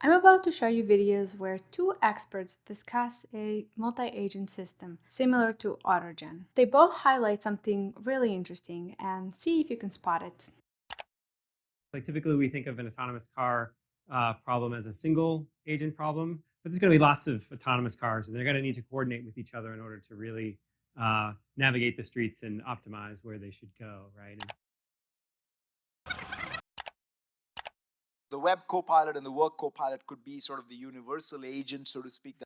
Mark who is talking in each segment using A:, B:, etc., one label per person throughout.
A: I'm about to show you videos where two experts discuss a multi-agent system similar to AutoGen. They both highlight something really interesting and see if you can spot it.
B: Like typically we think of an autonomous car problem as a single agent problem, but there's going to be lots of autonomous cars and they're going to need to coordinate with each other in order to really navigate the streets and optimize where they should go, right?
C: The web copilot and the work copilot could be sort of the universal agent, so to speak.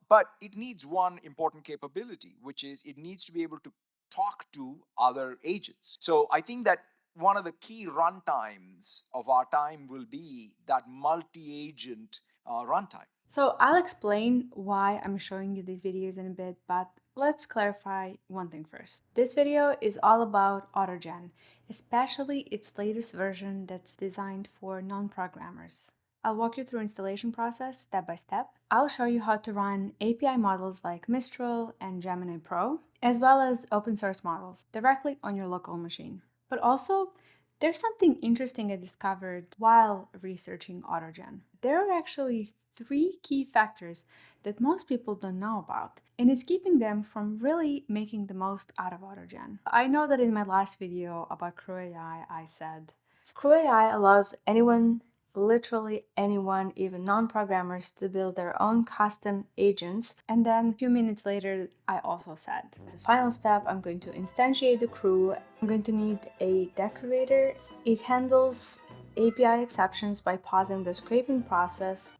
C: But it needs one important capability, which is it needs to be able to talk to other agents. So I think that one of the key runtimes of our time will be that multi-agent runtime.
A: So I'll explain why I'm showing you these videos in a bit, but let's clarify one thing first. This video is all about AutoGen, especially its latest version that's designed for non-programmers. I'll walk you through installation process step by step. I'll show you how to run API models like Mistral and Gemini Pro, as well as open source models directly on your local machine. But also, there's something interesting I discovered while researching AutoGen. There are actually three key factors that most people don't know about, and it's keeping them from really making the most out of AutoGen. I know that in my last video about Crew AI, I said Crew AI allows anyone, literally anyone, even non-programmers, to build their own custom agents. And then a few minutes later, I also said, as a final step, I'm going to instantiate the crew. I'm going to need a decorator. It handles API exceptions by pausing the scraping process.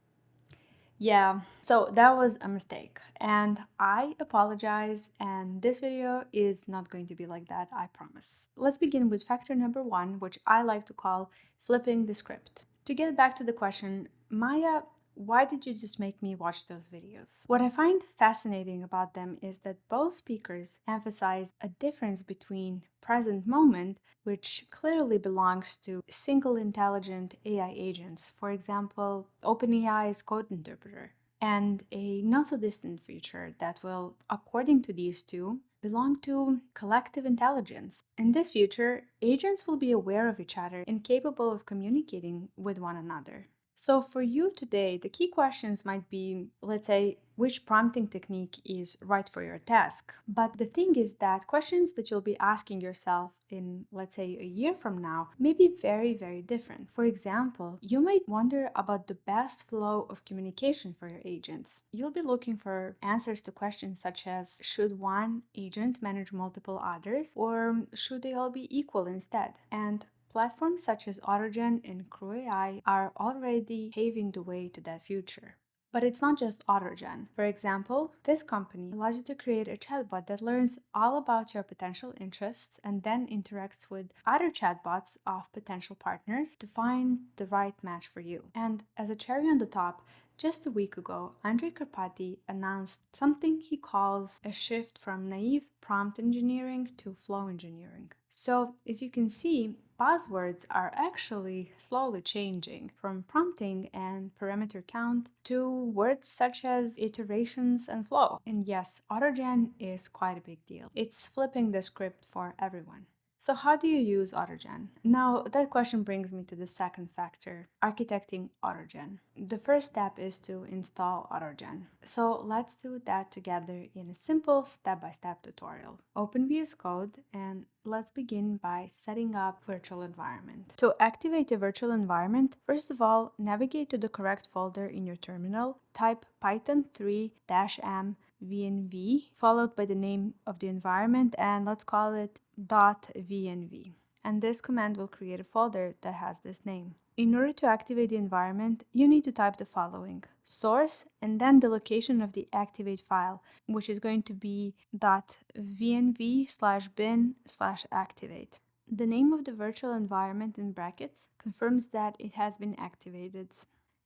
A: Yeah, so that was a mistake, and I apologize, and this video is not going to be like that, I promise. Let's begin with factor number one, which I like to call flipping the script. To get back to the question, Maya, why did you just make me watch those videos? What I find fascinating about them is that both speakers emphasize a difference between present moment, which clearly belongs to single intelligent AI agents, for example, OpenAI's code interpreter, and a not so distant future that will, according to these two, belong to collective intelligence. In this future, agents will be aware of each other and capable of communicating with one another. So for you today, the key questions might be, let's say, which prompting technique is right for your task. But the thing is that questions that you'll be asking yourself in, let's say, a year from now may be very, very different. For example, you might wonder about the best flow of communication for your agents. You'll be looking for answers to questions such as, should one agent manage multiple others, or should they all be equal instead? And platforms such as AutoGen and Crew AI are already paving the way to that future. But it's not just AutoGen. For example, this company allows you to create a chatbot that learns all about your potential interests and then interacts with other chatbots of potential partners to find the right match for you. And as a cherry on the top, just a week ago, Andrei Karpathy announced something he calls a shift from naive prompt engineering to flow engineering. So, as you can see, buzzwords are actually slowly changing from prompting and parameter count to words such as iterations and flow. And yes, AutoGen is quite a big deal. It's flipping the script for everyone. So how do you use AutoGen? Now, that question brings me to the second factor, architecting AutoGen. The first step is to install AutoGen. So let's do that together in a simple step-by-step tutorial. Open VS Code and let's begin by setting up virtual environment. To activate a virtual environment, first of all, navigate to the correct folder in your terminal, type python 3-m VNV, followed by the name of the environment, and let's call it .vnv. And this command will create a folder that has this name. In order to activate the environment, you need to type the following: source and then the location of the activate file, which is going to be .vnv/bin/activate. The name of the virtual environment in brackets confirms that it has been activated.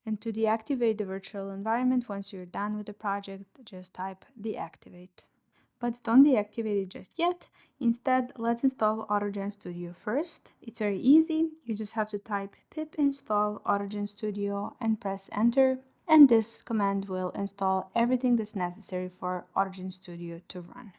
A: And to deactivate the virtual environment, once you're done with the project, just type deactivate. But don't deactivate it just yet. Instead, let's install AutoGen Studio first. It's very easy. You just have to type pip install AutoGen Studio and press enter. And this command will install everything that's necessary for AutoGen Studio to run.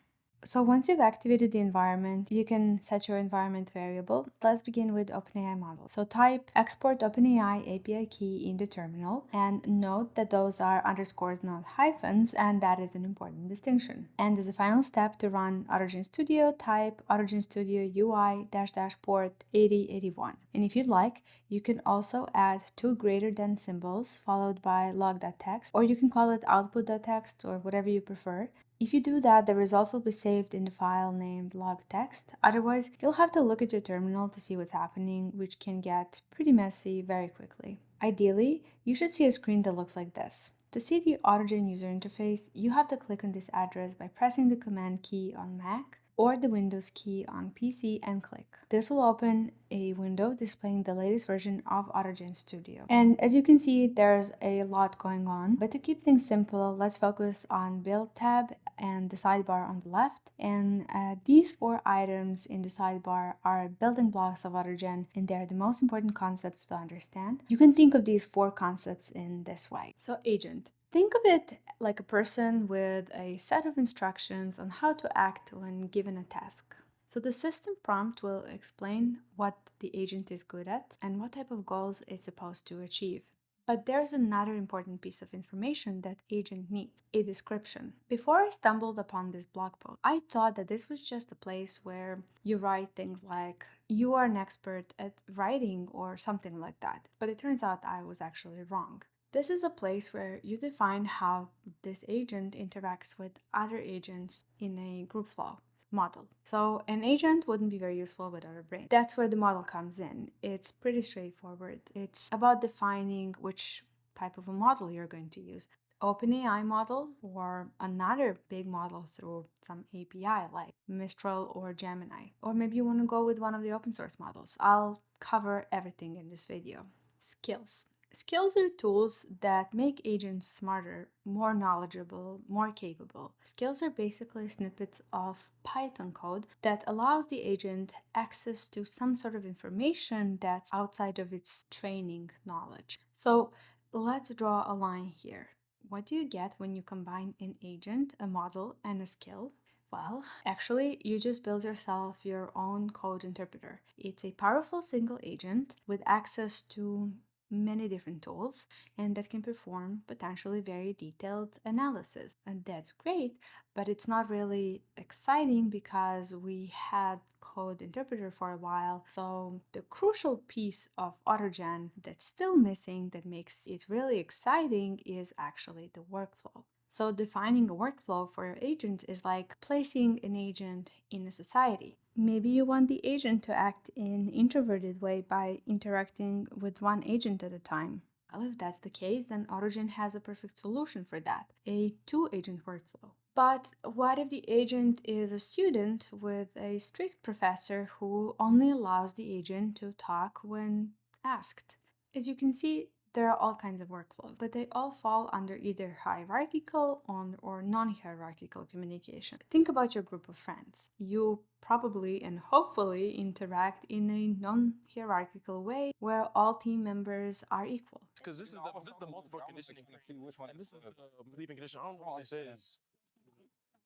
A: So once you've activated the environment, you can set your environment variable. Let's begin with OpenAI model. So type export OpenAI API key in the terminal and note that those are underscores, not hyphens, and that is an important distinction. And as a final step to run AutoGen Studio, type AutoGen Studio UI -- port 8081. And if you'd like, you can also add two greater than symbols followed by log.txt, or you can call it output.txt or whatever you prefer. If you do that, the results will be saved in the file named log.txt. Otherwise, you'll have to look at your terminal to see what's happening, which can get pretty messy very quickly. Ideally, you should see a screen that looks like this. To see the AutoGen user interface, you have to click on this address by pressing the Command key on Mac or the Windows key on PC and click. This will open a window displaying the latest version of AutoGen Studio. And as you can see, there's a lot going on, but to keep things simple, let's focus on Build tab and the sidebar on the left. And these four items in the sidebar are building blocks of AutoGen, and they're the most important concepts to understand. You can think of these four concepts in this way. So agent. Think of it like a person with a set of instructions on how to act when given a task. So the system prompt will explain what the agent is good at and what type of goals it's supposed to achieve. But there's another important piece of information that agent needs, a description. Before I stumbled upon this blog post, I thought that this was just a place where you write things like, you are an expert at writing or something like that. But it turns out I was actually wrong. This is a place where you define how this agent interacts with other agents in a group flow model. So an agent wouldn't be very useful without a brain. That's where the model comes in. It's pretty straightforward. It's about defining which type of a model you're going to use. OpenAI model or another big model through some API like Mistral or Gemini. Or maybe you want to go with one of the open source models. I'll cover everything in this video. Skills. Skills are tools that make agents smarter, more knowledgeable, more capable. Skills are basically snippets of Python code that allows the agent access to some sort of information that's outside of its training knowledge. So let's draw a line here. What do you get when you combine an agent, a model, and a skill? Well, actually, you just build yourself your own code interpreter. It's a powerful single agent with access to many different tools and that can perform potentially very detailed analysis. And that's great, but it's not really exciting because we had code interpreter for a while. So the crucial piece of AutoGen that's still missing that makes it really exciting is actually the workflow. So defining a workflow for your agent is like placing an agent in a society. Maybe you want the agent to act in an introverted way by interacting with one agent at a time. Well, if that's the case, then AutoGen has a perfect solution for that, a two-agent workflow. But what if the agent is a student with a strict professor who only allows the agent to talk when asked? As you can see, there are all kinds of workflows, but they all fall under either hierarchical or non-hierarchical communication. Think about your group of friends. You probably and hopefully interact in a non-hierarchical way where all team members are equal.
D: Because this is the multiple conditioning, and this is the believing condition. I don't know what this is.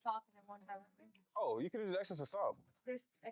E: Talking and one having a drink.
D: Oh, you can just access to stop.
E: I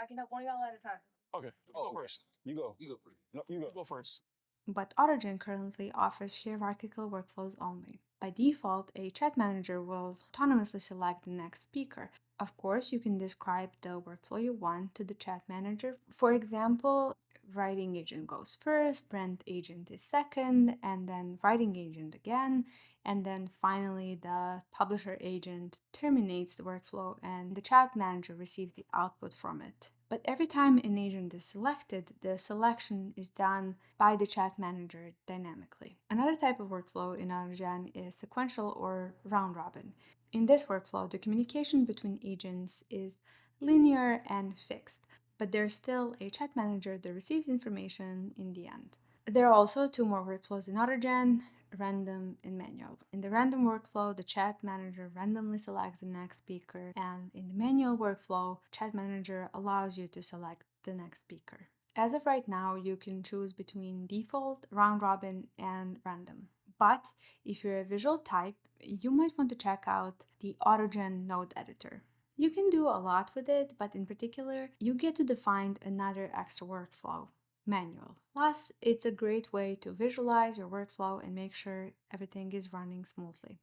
E: can help one of y'all at a time.
D: Okay, you go first. You go. You go first. No, you go first.
A: But AutoGen currently offers hierarchical workflows only. By default, a chat manager will autonomously select the next speaker. Of course, you can describe the workflow you want to the chat manager. For example, writing agent goes first, print agent is second, and then writing agent again, and then finally the publisher agent terminates the workflow and the chat manager receives the output from it. But every time an agent is selected, the selection is done by the chat manager dynamically. Another type of workflow in AutoGen is sequential or round robin. In this workflow, the communication between agents is linear and fixed, but there's still a chat manager that receives information in the end. There are also two more workflows in AutoGen, random and manual. In the random workflow, the chat manager randomly selects the next speaker, and in the manual workflow, chat manager allows you to select the next speaker. As of right now, you can choose between default, round robin, and random. But if you're a visual type, you might want to check out the AutoGen node editor. You can do a lot with it, but in particular, you get to define another extra workflow, manual. Plus, it's a great way to visualize your workflow and make sure everything is running smoothly.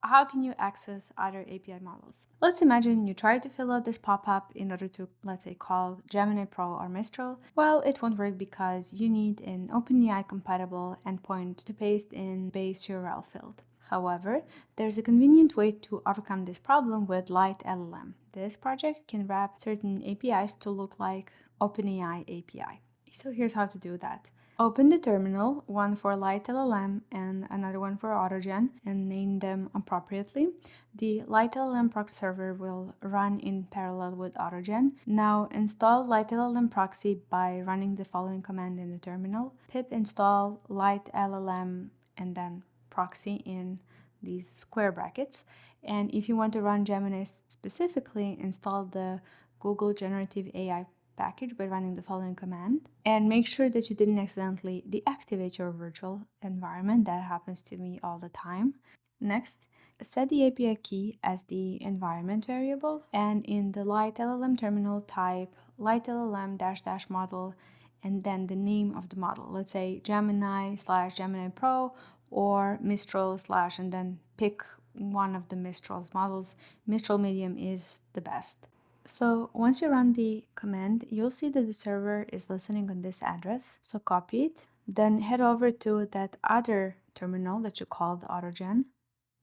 A: How can you access other API models? Let's imagine you try to fill out this pop-up in order to, let's say, call Gemini Pro or Mistral. Well, it won't work because you need an OpenAI compatible endpoint to paste in base URL field. However, there's a convenient way to overcome this problem with Lite LLM. This project can wrap certain APIs to look like OpenAI API. So here's how to do that. Open the terminal, one for Lite LLM and another one for AutoGen, and name them appropriately. The Lite LLM proxy server will run in parallel with AutoGen. Now install Lite LLM proxy by running the following command in the terminal: pip install Lite LLM and then proxy in these square brackets. And if you want to run Gemini specifically, install the Google Generative AI package by running the following command, and make sure that you didn't accidentally deactivate your virtual environment. That happens to me all the time. Next, set the API key as the environment variable, and in the Lite LLM terminal type Lite LLM -- model and then the name of the model. Let's say Gemini/Gemini Pro or Mistral / and then pick one of the Mistral's models. Mistral Medium is the best. So once you run the command, you'll see that the server is listening on this address. So copy it, then head over to that other terminal that you called AutoGen.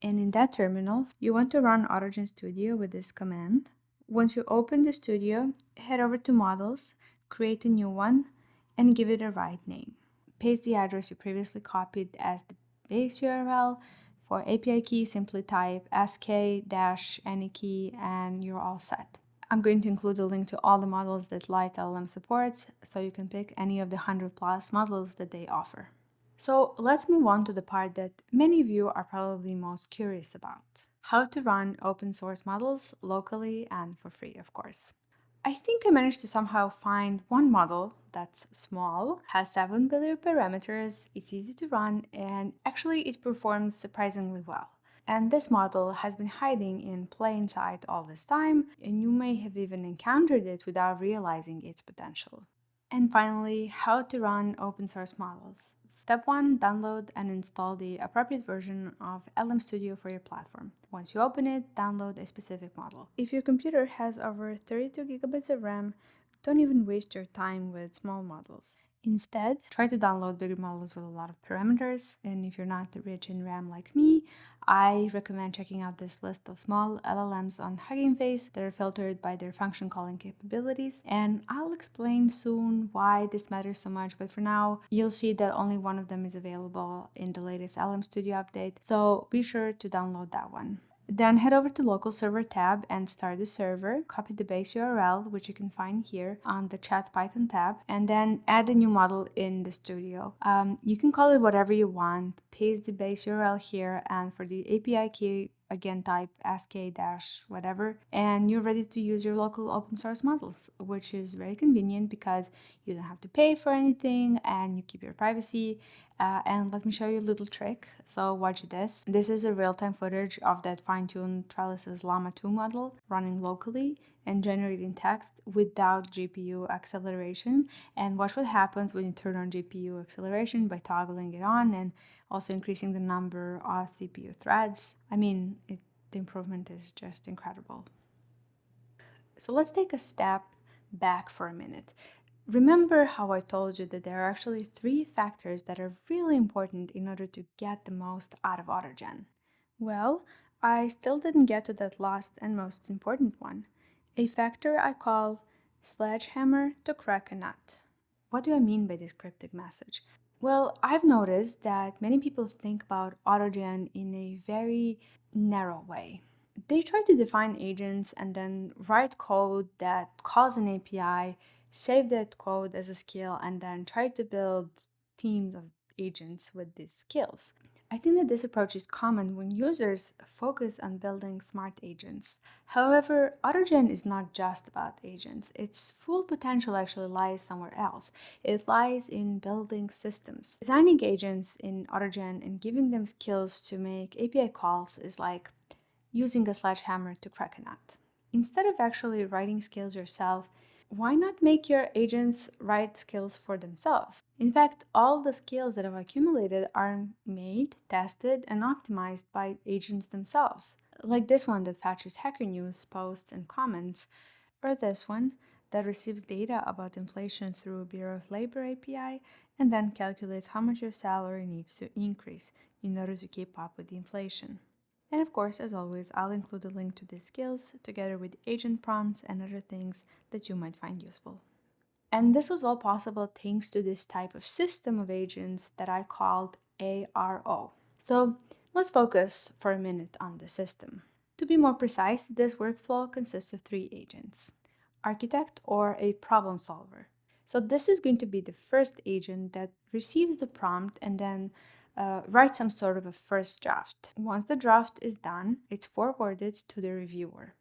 A: And in that terminal, you want to run AutoGen Studio with this command. Once you open the studio, head over to models, create a new one, and give it a right name. Paste the address you previously copied as the base URL. For API key, simply type sk-any key and you're all set. I'm going to include a link to all the models that Lite LLM supports, so you can pick any of the 100+ models that they offer. So let's move on to the part that many of you are probably most curious about: how to run open source models locally and for free, of course. I think I managed to somehow find one model that's small, has 7 billion parameters, it's easy to run, and actually it performs surprisingly well. And this model has been hiding in plain sight all this time, and you may have even encountered it without realizing its potential. And finally, how to run open source models. Step 1, download and install the appropriate version of LM Studio for your platform. Once you open it, download a specific model. If your computer has over 32 gigabytes of RAM, don't even waste your time with small models. Instead, try to download bigger models with a lot of parameters, and if you're not rich in RAM like me, I recommend checking out this list of small LLMs on Hugging Face that are filtered by their function calling capabilities, and I'll explain soon why this matters so much, but for now, you'll see that only one of them is available in the latest LM Studio update, so be sure to download that one. Then head over to local server tab and start the server. Copy the base URL, which you can find here on the chat Python tab, and then add a new model in the studio. You can call it whatever you want. Paste the base URL here, and for the API key, again type sk-whatever, and you're ready to use your local open source models, which is very convenient because you don't have to pay for anything and you keep your privacy. And let me show you a little trick. So watch this. This is a real-time footage of that fine-tuned Trellis's Llama 2 model running locally and generating text without GPU acceleration. And watch what happens when you turn on GPU acceleration by toggling it on and also increasing the number of CPU threads. I mean, the improvement is just incredible. So let's take a step back for a minute. Remember how I told you that there are actually 3 factors that are really important in order to get the most out of AutoGen? Well, I still didn't get to that last and most important one, a factor I call sledgehammer to crack a nut. What do I mean by this cryptic message? Well, I've noticed that many people think about AutoGen in a very narrow way. They try to define agents and then write code that calls an API, save that code as a skill, and then try to build teams of agents with these skills. I think that this approach is common when users focus on building smart agents. However, AutoGen is not just about agents. Its full potential actually lies somewhere else. It lies in building systems. Designing agents in AutoGen and giving them skills to make API calls is like using a sledgehammer to crack a nut. Instead of actually writing skills yourself, why not make your agents write skills for themselves? In fact, all the skills that have accumulated are made, tested, and optimized by agents themselves. Like this one that fetches Hacker News posts and comments, or this one that receives data about inflation through Bureau of Labor API and then calculates how much your salary needs to increase in order to keep up with the inflation. And of course, as always, I'll include a link to these skills together with agent prompts and other things that you might find useful. And this was all possible thanks to this type of system of agents that I called ARO. So let's focus for a minute on the system. To be more precise, this workflow consists of 3 agents: architect or a problem solver. So this is going to be the first agent that receives the prompt and then writes some sort of a first draft. Once the draft is done, it's forwarded to the reviewer.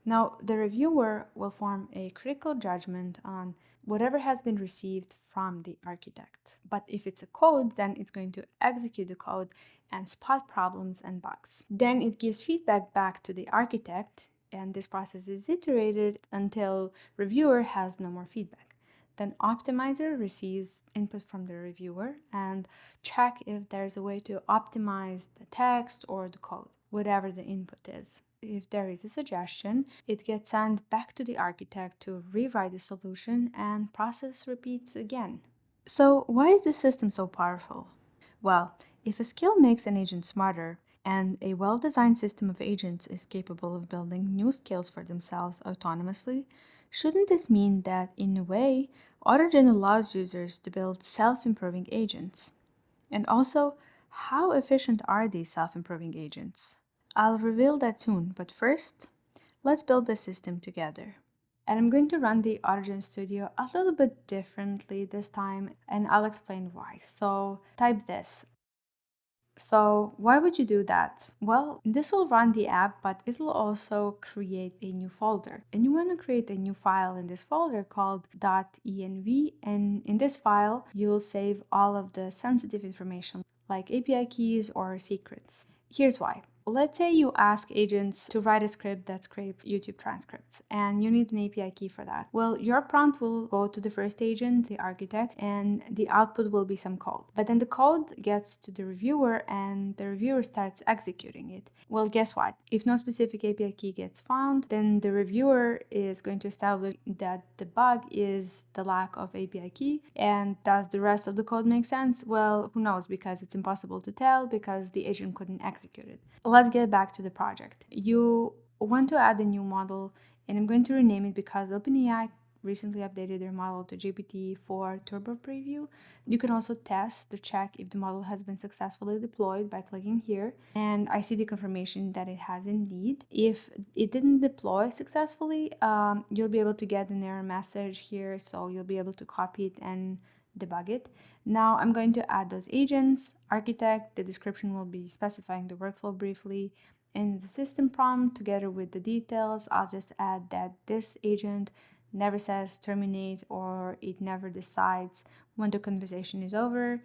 A: Now, the reviewer will form a critical judgment on whatever has been received from the architect. But if it's a code, then it's going to execute the code and spot problems and bugs. Then it gives feedback back to the architect, and this process is iterated until reviewer has no more feedback. Then optimizer receives input from the reviewer and check if there's a way to optimize the text or the code, whatever the input is. If there is a suggestion, it gets sent back to the architect to rewrite the solution and process repeats again. So why is this system so powerful? Well, if a skill makes an agent smarter, and a well-designed system of agents is capable of building new skills for themselves autonomously, shouldn't this mean that, in a way, AutoGen allows users to build self-improving agents? And also, how efficient are these self-improving agents? I'll reveal that soon, but first, let's build the system together. And I'm going to run the AutoGen Studio a little bit differently this time, and I'll explain why. So type this. So why would you do that? Well, this will run the app, but it will also create a new folder. And you want to create a new file in this folder called .env. And in this file, you'll save all of the sensitive information like API keys or secrets. Here's why. Let's say you ask agents to write a script that scrapes YouTube transcripts, and you need an API key for that. Well, your prompt will go to the first agent, the architect, and the output will be some code. But then the code gets to the reviewer, and the reviewer starts executing it. Well, guess what? If no specific API key gets found, then the reviewer is going to establish that the bug is the lack of API key. And does the rest of the code make sense? Well, who knows, because it's impossible to tell because the agent couldn't execute it. Let's get back to the project. You want to add a new model, and I'm going to rename it because OpenAI recently updated their model to GPT-4 Turbo Preview. You can also test to check if the model has been successfully deployed by clicking here, and I see the confirmation that it has indeed. If it didn't deploy successfully, you'll be able to get an error message here, so you'll be able to copy it and debug it. Now I'm going to add those agents, architect, the description will be specifying the workflow briefly, and the system prompt together with the details, I'll just add that this agent never says terminate or it never decides when the conversation is over.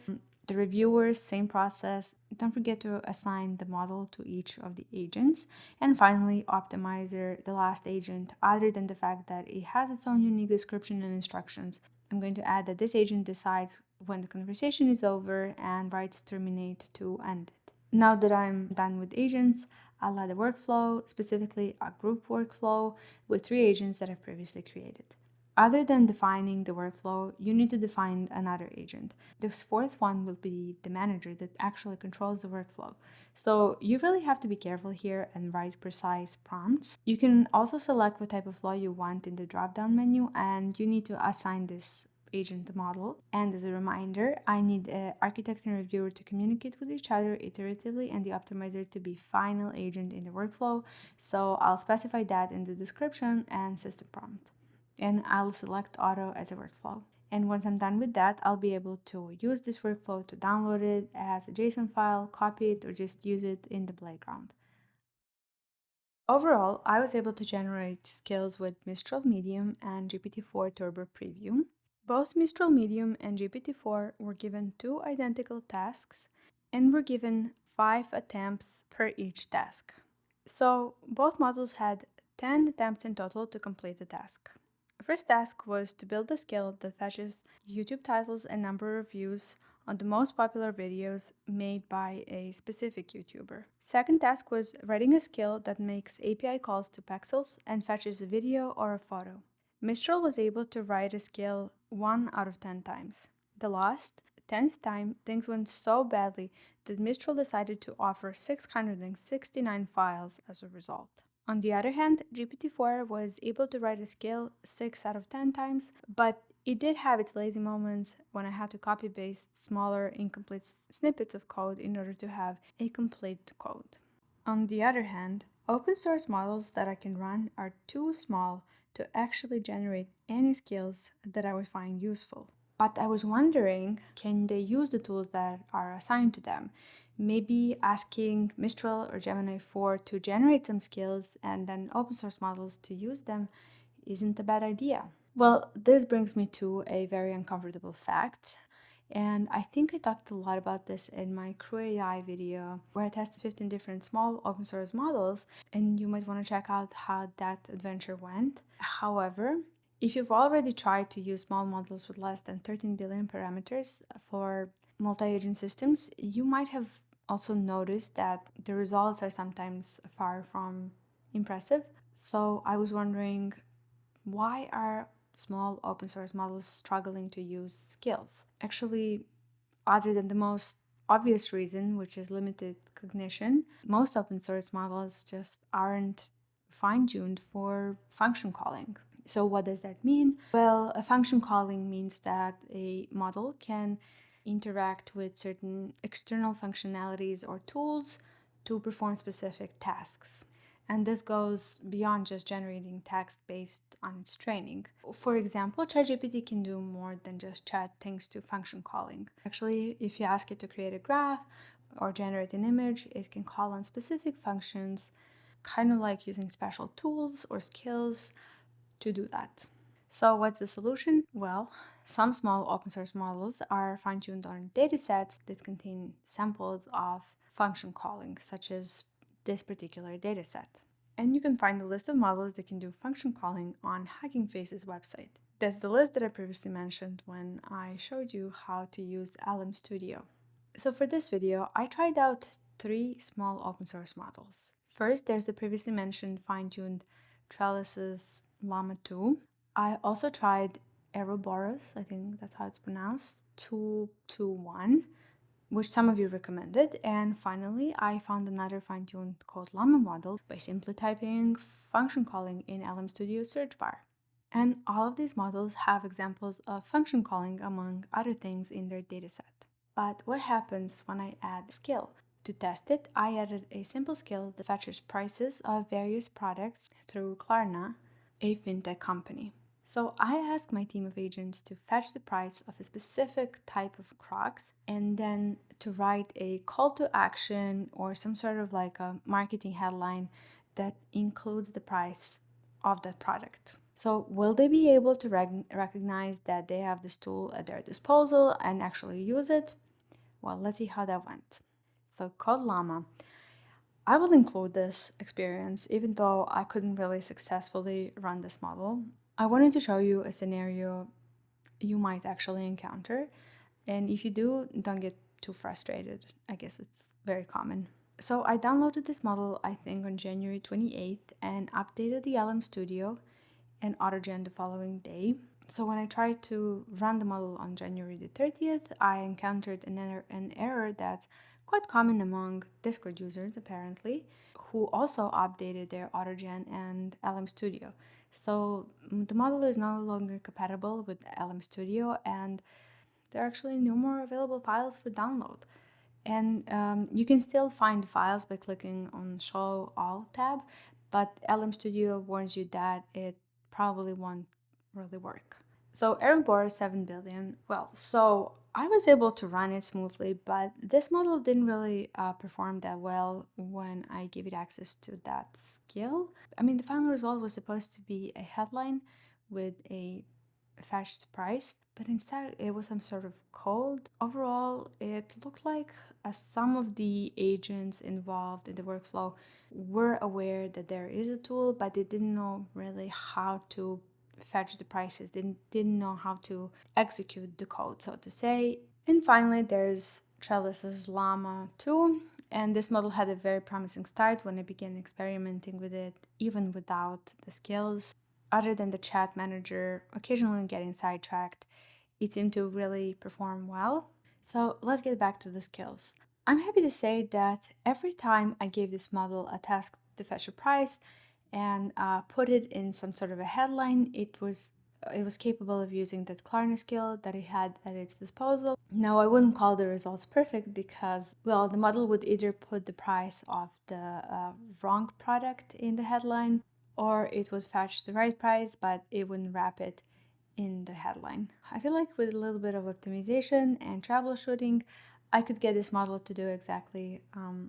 A: The reviewers, same process. Don't forget to assign the model to each of the agents. And finally, optimizer, the last agent, other than the fact that it has its own unique description and instructions. I'm going to add that this agent decides when the conversation is over and writes terminate to end it. Now that I'm done with agents, I'll add a workflow, specifically a group workflow with 3 agents that I've previously created. Other than defining the workflow, you need to define another agent. This fourth one will be the manager that actually controls the workflow. So you really have to be careful here and write precise prompts. You can also select what type of flow you want in the drop-down menu, and you need to assign this agent model. And as a reminder, I need an architect and reviewer to communicate with each other iteratively and the optimizer to be final agent in the workflow. So I'll specify that in the description and system prompt. And I'll select auto as a workflow. And once I'm done with that, I'll be able to use this workflow to download it as a JSON file, copy it, or just use it in the playground. Overall, I was able to generate skills with Mistral Medium and GPT-4 Turbo Preview. Both Mistral Medium and GPT-4 were given 2 identical tasks and were given 5 attempts per each task. So both models had 10 attempts in total to complete the task. The first task was to build a skill that fetches YouTube titles and number of views on the most popular videos made by a specific YouTuber. Second task was writing a skill that makes API calls to pixels and fetches a video or a photo. Mistral was able to write a skill 1 out of 10 times. The last, 10th time, things went so badly that Mistral decided to offer 669 files as a result. On the other hand, GPT-4 was able to write a skill 6 out of 10 times, but it did have its lazy moments when I had to copy-paste smaller, incomplete snippets of code in order to have a complete code. On the other hand, open source models that I can run are too small to actually generate any skills that I would find useful. But I was wondering, can they use the tools that are assigned to them? Maybe asking Mistral or Gemini 4 to generate some skills and then open source models to use them isn't a bad idea. Well, this brings me to a very uncomfortable fact. And I think I talked a lot about this in my Crew AI video where I tested 15 different small open source models, and you might want to check out how that adventure went. However, if you've already tried to use small models with less than 13 billion parameters for multi-agent systems, you might have also noticed that the results are sometimes far from impressive. So I was wondering, why are small open source models struggling to use skills? Actually, other than the most obvious reason, which is limited cognition, most open source models just aren't fine-tuned for function calling. So what does that mean? Well, a function calling means that a model can interact with certain external functionalities or tools to perform specific tasks. And this goes beyond just generating text based on its training. For example, ChatGPT can do more than just chat thanks to function calling. Actually, if you ask it to create a graph or generate an image, it can call on specific functions, kind of like using special tools or skills to do that. So what's the solution? Well, some small open source models are fine-tuned on datasets that contain samples of function calling, such as this particular dataset. And you can find a list of models that can do function calling on Hugging Face's website. That's the list that I previously mentioned when I showed you how to use LM Studio. So for this video, I tried out 3 small open source models. First, there's the previously mentioned fine-tuned Trellis's Llama 2. I also tried Ouroboros, I think that's how it's pronounced, 221, which some of you recommended. And finally, I found another fine-tuned called Llama model by simply typing function calling in LM Studio search bar. And all of these models have examples of function calling among other things in their dataset. But what happens when I add a skill? To test it, I added a simple skill that fetches prices of various products through Klarna, a fintech company. So I asked my team of agents to fetch the price of a specific type of Crocs and then to write a call to action or some sort of like a marketing headline that includes the price of that product. So will they be able to recognize that they have this tool at their disposal and actually use it? Well, let's see how that went. So Code Llama. I will include this experience even though I couldn't really successfully run this model. I wanted to show you a scenario you might actually encounter, and if you do, don't get too frustrated. I guess it's very common. So I downloaded this model, I think, on January 28th and updated the LM Studio and AutoGen the following day. So when I tried to run the model on January the 30th, I encountered an error that's quite common among Discord users, apparently, who also updated their AutoGen and LM Studio. So the model is no longer compatible with LM Studio, and there are actually no more available files for download. And you can still find files by clicking on Show All tab, but LM Studio warns you that it probably won't really work. So Error 7 billion, well, so I was able to run it smoothly, but this model didn't really perform that well when I gave it access to that skill. I mean, the final result was supposed to be a headline with a fetched price, but instead it was some sort of code. Overall, it looked like some of the agents involved in the workflow were aware that there is a tool, but they didn't know really how to fetch the prices, didn't know how to execute the code, so to say. And finally, there's Trellis's Llama 2, and this model had a very promising start when I began experimenting with it, even without the skills. Other than the chat manager occasionally getting sidetracked, it seemed to really perform well. So let's get back to the skills. I'm happy to say that every time I gave this model a task to fetch a price and put it in some sort of a headline, it was capable of using that Klarna skill that it had at its disposal. Now, I wouldn't call the results perfect because, well, the model would either put the price of the wrong product in the headline, or it would fetch the right price, but it wouldn't wrap it in the headline. I feel like with a little bit of optimization and troubleshooting, I could get this model to do exactly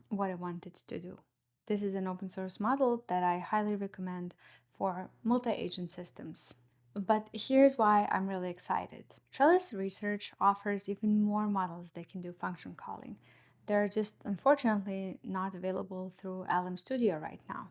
A: what I wanted to do. This is an open source model that I highly recommend for multi-agent systems. But here's why I'm really excited. Trellis Research offers even more models that can do function calling. They're just unfortunately not available through AutoGen Studio right now.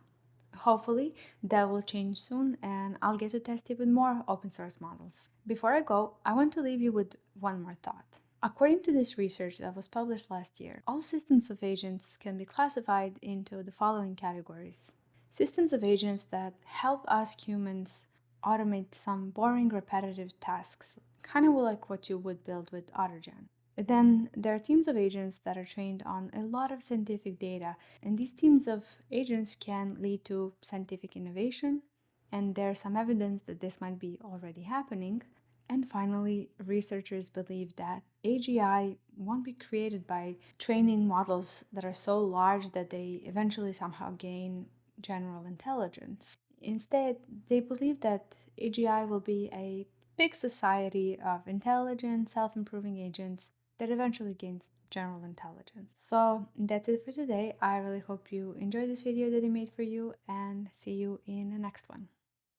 A: Hopefully, that will change soon and I'll get to test even more open source models. Before I go, I want to leave you with one more thought. According to this research that was published last year, all systems of agents can be classified into the following categories: systems of agents that help us humans automate some boring repetitive tasks, kind of like what you would build with AutoGen. Then there are teams of agents that are trained on a lot of scientific data, and these teams of agents can lead to scientific innovation, and there's some evidence that this might be already happening. And finally, researchers believe that AGI won't be created by training models that are so large that they eventually somehow gain general intelligence. Instead, they believe that AGI will be a big society of intelligent, self improving agents that eventually gains general intelligence. So that's it for today. I really hope you enjoyed this video that I made for you and see you in the next one.